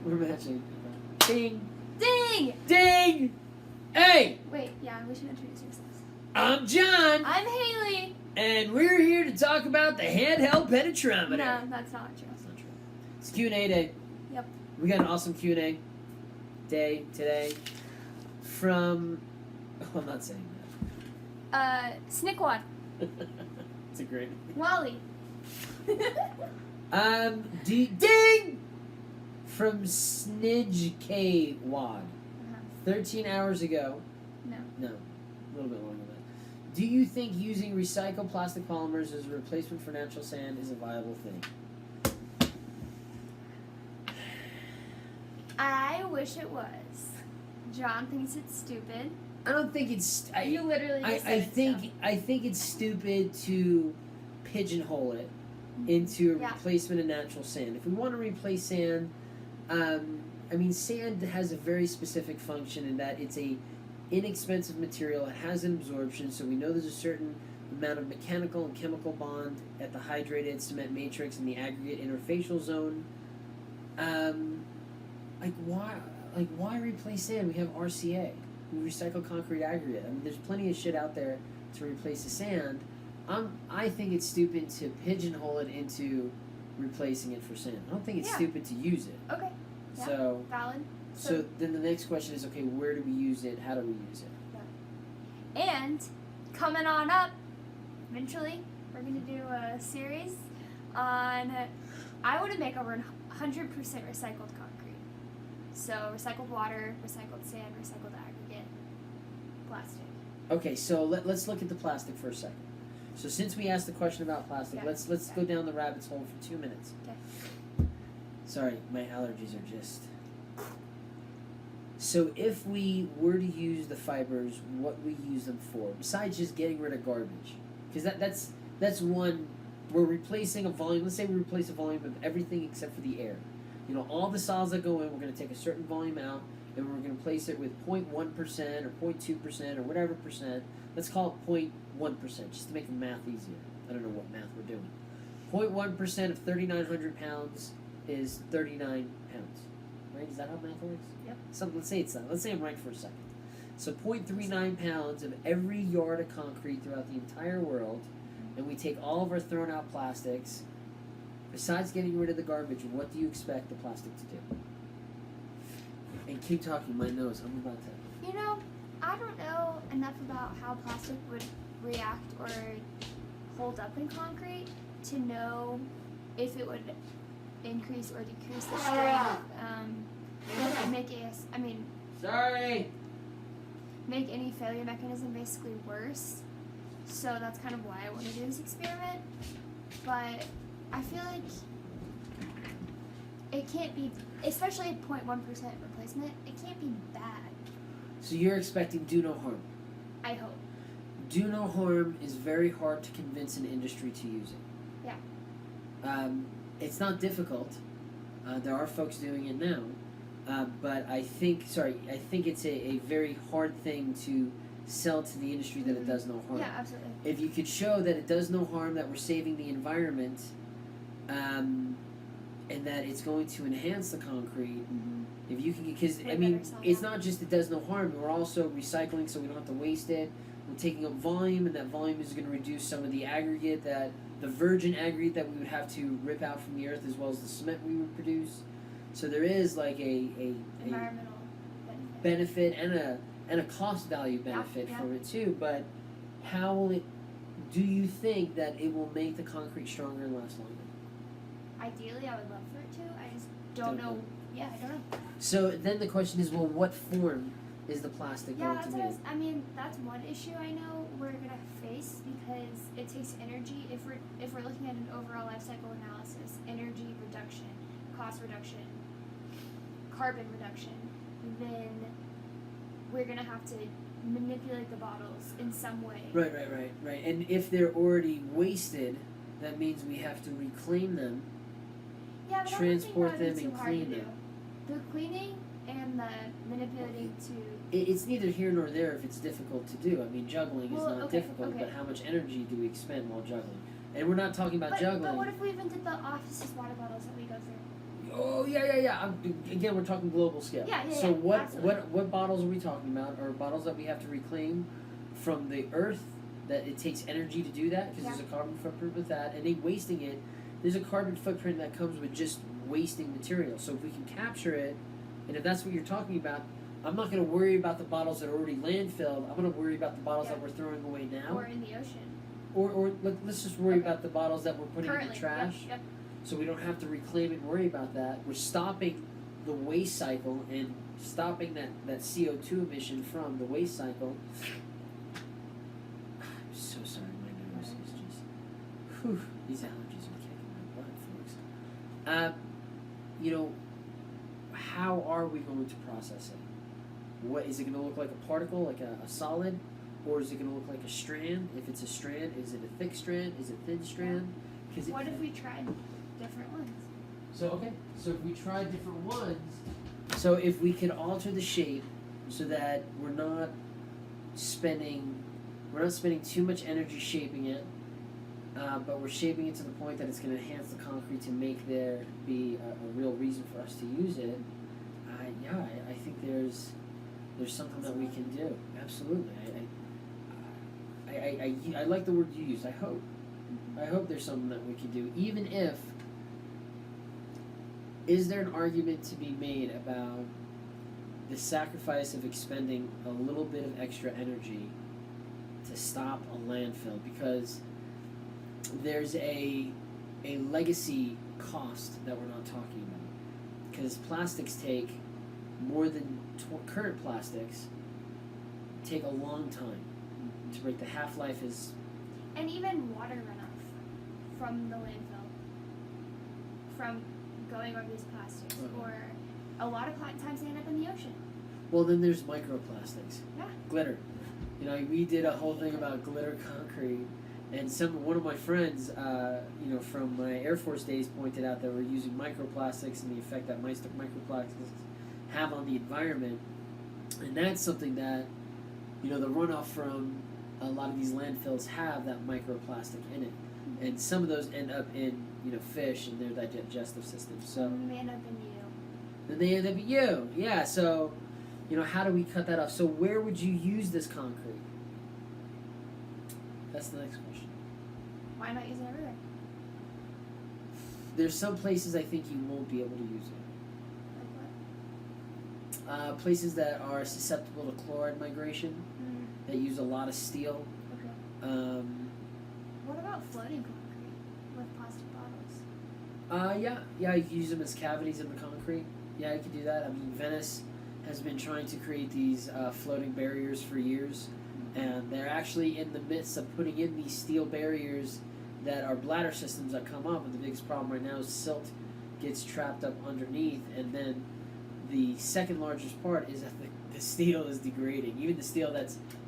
We're matching. Ding! Ding! Ding! Hey! Wait, yeah, we should introduce ourselves. I'm Jon! I'm Hailey! And we're here to talk about the handheld penetrometer. No, that's not true. That's not true. It's Q&A day. Yep. We got an awesome Q&A day today from... Oh, I'm not saying that. Snickwad. It's a great... Wally. Ding! From Snidge K Wad. 13 hours ago. No. No. A little bit longer than that. Do you think using recycled plastic polymers as a replacement for natural sand is a viable thing? I wish it was. John thinks it's stupid. I don't think it's... You literally just said I think it's stupid to pigeonhole it into a replacement of natural sand. If we want to replace sand, I mean, sand has a very specific function in that it's a inexpensive material. It has an absorption, so we know there's a certain amount of mechanical and chemical bond at the hydrated cement matrix and the aggregate interfacial zone. Why replace sand? We have RCA. We recycle concrete aggregate. I mean, there's plenty of shit out there to replace the sand. I think it's stupid to pigeonhole it into replacing it for sand. I don't think it's stupid to use it. Okay. Yeah. So valid. So then the next question is, okay, where do we use it? How do we use it? Yeah. And coming on up, eventually, we're going to do a series on, I want to make over 100% recycled concrete. So recycled water, recycled sand, recycled aggregate, plastic. Okay, so let's look at the plastic for a second. So since we asked the question about plastic, let's go down the rabbit's hole for 2 minutes. Okay. Sorry, my allergies are just... So if we were to use the fibers, what we use them for, besides just getting rid of garbage? Because that's one, we're replacing a volume, let's say we replace a volume of everything except for the air. You know, all the solids that go in, we're going to take a certain volume out, and we're going to place it with 0.1% or 0.2% or whatever percent. Let's call it 0.1%, just to make the math easier. I don't know what math we're doing. 0.1% of 3,900 pounds is 39 pounds. Right? Is that how math works? Yep. So let's say it's that. Let's say I'm right for a second. So 0.39 pounds of every yard of concrete throughout the entire world, and we take all of our thrown out plastics. Besides getting rid of the garbage, what do you expect the plastic to do? And keep talking, my nose. I'm about to... You know, I don't know enough about how plastic would react or hold up in concrete to know if it would increase or decrease the strength, make any failure mechanism basically worse. So that's kind of why I want to do this experiment. But I feel like it can't be, especially at 0.1% replacement, it can't be bad. So you're expecting do no harm. I hope. Do no harm is very hard to convince an industry to use it. Yeah. It's not difficult. There are folks doing it now. But I think it's a very hard thing to sell to the industry that it does no harm. Yeah, absolutely. If you could show that it does no harm, that we're saving the environment, and that it's going to enhance the concrete, if you can, because I mean, it's not just it does no harm. We're also recycling, so we don't have to waste it. We're taking up volume, and that volume is going to reduce some of the aggregate, the virgin aggregate that we would have to rip out from the earth, as well as the cement we would produce. So there is like a environmental benefit and a cost value benefit from it too. But how will it? Do you think that it will make the concrete stronger and last longer? Ideally, I would love for it to. I just don't know. Yeah, I don't know. So then the question is, well, what form is the plastic going to be? I mean, that's one issue I know we're gonna face because it takes energy. If we're looking at an overall life cycle analysis, energy reduction, cost reduction, carbon reduction, then we're gonna have to manipulate the bottles in some way. Right. And if they're already wasted, that means we have to reclaim them, transport them, and clean them. The cleaning and the manipulating to... It's neither here nor there if it's difficult to do. I mean, juggling is not difficult, but how much energy do we expend while juggling? And we're not talking about juggling. But what if we even did the office's water bottles that we go through? Oh, Again, we're talking global scale. So absolutely. what bottles are we talking about? Are bottles that we have to reclaim from the earth, that it takes energy to do that, because there's a carbon footprint with that, and then wasting it, there's a carbon footprint that comes with just wasting material. So if we can capture it, and if that's what you're talking about, I'm not going to worry about the bottles that are already landfilled. I'm going to worry about the bottles that we're throwing away now. Or in the ocean. Or let's just worry about the bottles that we're putting in the trash. Yep. So we don't have to reclaim it and worry about that. We're stopping the waste cycle and stopping that CO2 emission from the waste cycle. I'm so sorry, my nose is just... Whew, these allergies are kicking my butt, folks. How are we going to process it? What is it going to look like? A particle, like a solid? Or is it going to look like a strand? If it's a strand, is it a thick strand? Is it a thin strand? What if we tried different ones? So if we try different ones, so if we could alter the shape so that we're not spending too much energy shaping it, but we're shaping it to the point that it's going to enhance the concrete to make there be a real reason for us to use it. I think there's something that we can do. Absolutely. I like the word you used. I hope there's something that we can do, even if. Is there an argument to be made about the sacrifice of expending a little bit of extra energy to stop a landfill? Because there's a legacy cost that we're not talking about. Because plastics take more than current plastics take a long time to break. The half-life is... And even water runoff from the landfill, from going over these plastics, or a lot of times they end up in the ocean. Well, then there's microplastics. Yeah. Glitter. We did a whole thing about glitter concrete, and one of my friends, from my Air Force days, pointed out that we're using microplastics and the effect that microplastics have on the environment, and that's something that, the runoff from a lot of these landfills have that microplastic in it, and some of those end up in fish and their digestive systems. So they end up in you. Then they end up in you. Yeah. So, how do we cut that off? So where would you use this concrete? That's the next question. Why not use it everywhere? There's some places I think you won't be able to use it. Like what? Places that are susceptible to chloride migration, that use a lot of steel. Okay. What about floating concrete with plastic bottles? Yeah, you can use them as cavities in the concrete. Yeah, you can do that. I mean, Venice has been trying to create these floating barriers for years, and they're actually in the midst of putting in these steel barriers that are bladder systems that come up, and the biggest problem right now is silt gets trapped up underneath, and then the second largest part is that the steel is degrading. Even the steel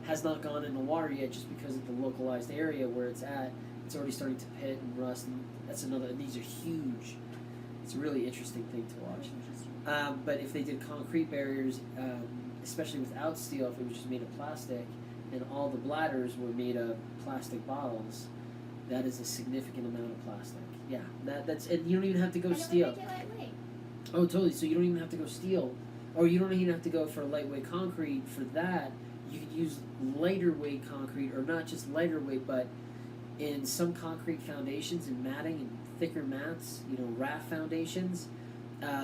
has not gone in the water yet, just because of the localized area where it's at, it's already starting to pit and rust, and that's another. And these are huge. It's a really interesting thing to watch. But if they did concrete barriers, especially without steel, if it was just made of plastic, and all the bladders were made of plastic bottles, that is a significant amount of plastic. Yeah, that's and you don't even have to go and steel. It would make it lightweight. Oh, totally. So you don't even have to go steel, or you don't even have to go for lightweight concrete for that. You could use lighter weight concrete, or not just lighter weight, but in some concrete foundations and matting and thicker mats, raft foundations,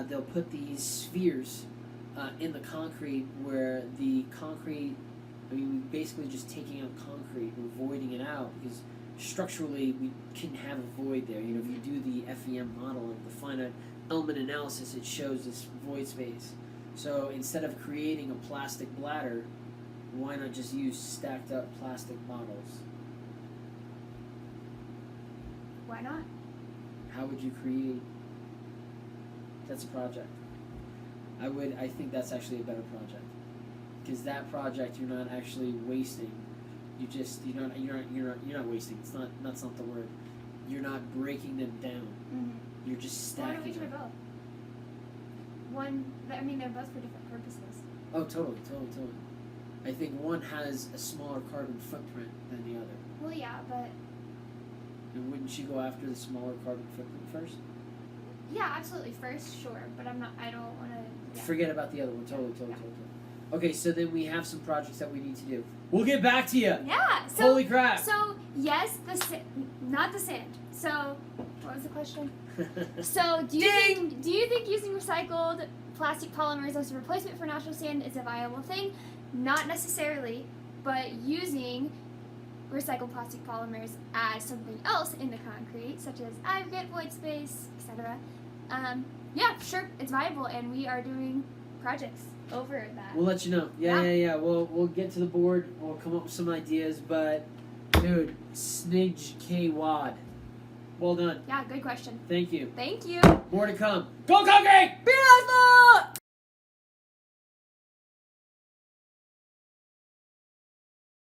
they'll put these spheres in the concrete where the concrete, basically just taking out concrete, we're voiding it out, because structurally we can have a void there. If you do the FEM model of the finite element analysis, it shows this void space. So instead of creating a plastic bladder, why not just use stacked up plastic bottles? Why not? How would you create? That's a project. I think that's actually a better project, because that project you're not actually wasting. You're not wasting. That's not the word. You're not breaking them down. You're just stacking. Why don't we try both? They're both for different purposes. Oh, totally. I think one has a smaller carbon footprint than the other. Well, yeah, but... And wouldn't you go after the smaller carbon footprint first? Yeah, absolutely. First, sure, but I don't want to. Yeah. Forget about the other one. Totally. Okay, so then we have some projects that we need to do. We'll get back to you. Yeah. So, Holy crap. So yes, not the sand. So what was the question? So do you think using recycled plastic polymers as a replacement for natural sand is a viable thing? Not necessarily, but using recycled plastic polymers as something else in the concrete, such as aggregate, void space, etc. Yeah, sure, it's viable, and we are doing projects over that. We'll let you know. Yeah. We'll get to the board. We'll come up with some ideas. But, dude, Snidge K Wad. Well done. Yeah, good question. Thank you. Thank you. More to come. Go Concrete! Be nice,